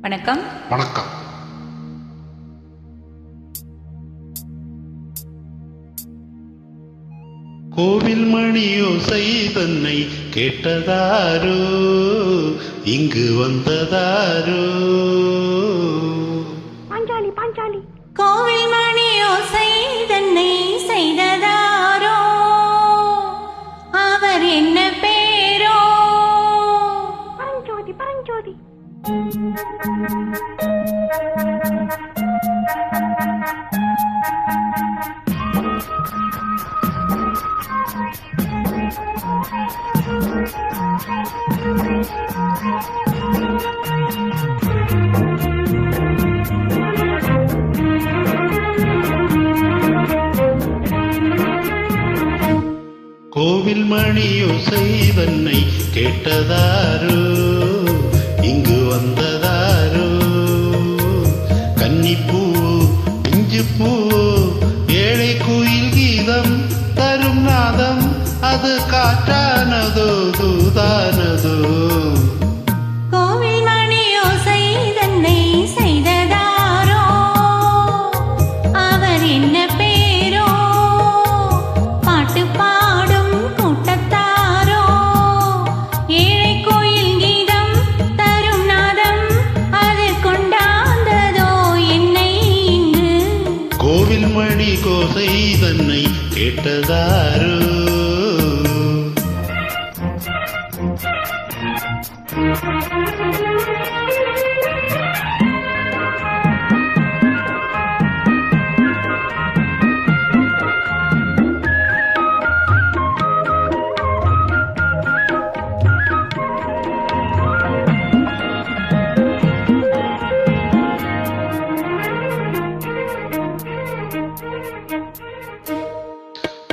வணக்கம். வணக்கம். கோவில் மணியோசை தன்னை கேட்டதாரோ, இங்கு வந்ததாரோ? பாஞ்சாலி பாஞ்சாலி. கோவில் மணியோசை தன்னை செய்ததாரோ, அவர் என்ன பேரோ? பரஞ்சோதி பரஞ்சோதி. கோவில் மணியோசை தன்னை கேட்டதாரோ, இங்கு வந்ததாரோ? கன்னிப்பூ பிஞ்சு பூ ஏழை குயில் கீதம் தரும் நாதம், அது காற்றானதோ தூதானதோ? கோவில் மணியோசை தன்னை செய்ததாரோ, அவர் என்ன பேரோ? பாட்டு பாடும் கூட்டத்தாரோ, ஏழை கோயில் கீதம் தரும் நாதம், அது கொண்டாந்ததோ என்னை இங்கு? கோவில் மணி கோசை தன்னை கேட்டதாரோ?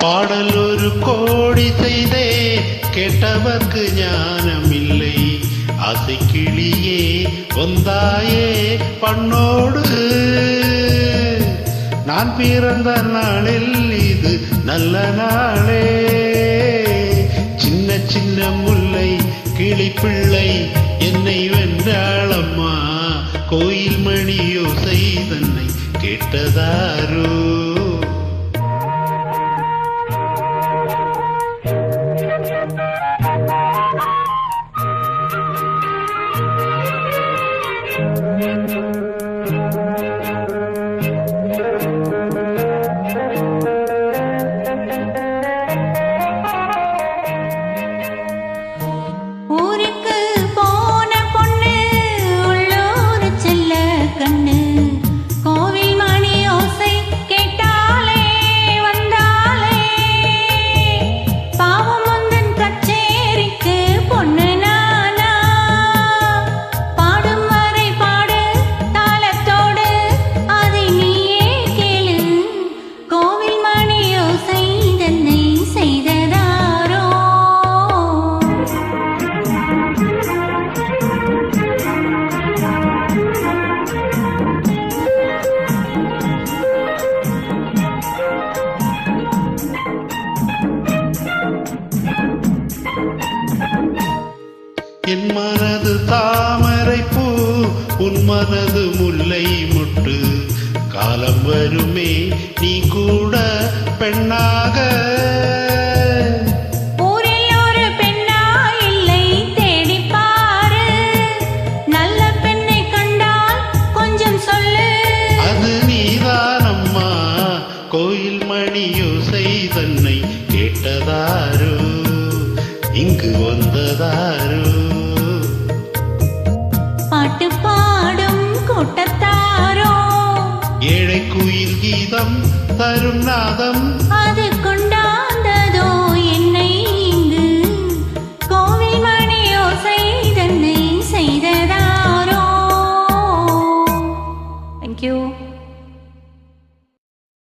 பாடல் ஒரு கோடி செய்தே, கேட்டவர்க்கு ஞானமில்லை. ஆசை கிளியே வந்தாயே பண்ணோடு, நான் பிறந்த நாளில் இது நல்ல நாளே. சின்ன சின்ன முல்லை கிளிப்பிள்ளை என்னை வென்றாளம்மா, கோயில் மணியோசை தன்னை கேட்டதாரோ? ஊருக்கு போன பொண்ணு உள்ளூர் செல்ல கண்ணு, கோவில் மணியோசை கேட்டாலே வந்தாலே. பாவம் முந்தன் கச்சேரிக்கு பொண்ணு நானா, பாடும் வரை பாடு தாளத்தோடு, அதை நீயே கேளு. கோவில் மணியோசை தன்னை செய்ததாரோ? என் மனது தாமரை பூ, உன் மனது முல்லை மொட்டு. காலம் வருமே நீ கூட பெண்ணாக, ஊரில் ஒரு பெண்ணா இல்லை தேடிப் பாரு, நல்ல பெண்ணை கண்டால் கொஞ்சம் சொல்லு. அது நீதானம்மா, கோயில் மணியோசை தன்னை கேட்டதாரோ, இங்கு வந்ததாரோ? பாட்டு பாடும் கூட்டத்தாரோ, ஏழை குயில் கீதம் தரும் நாதம்,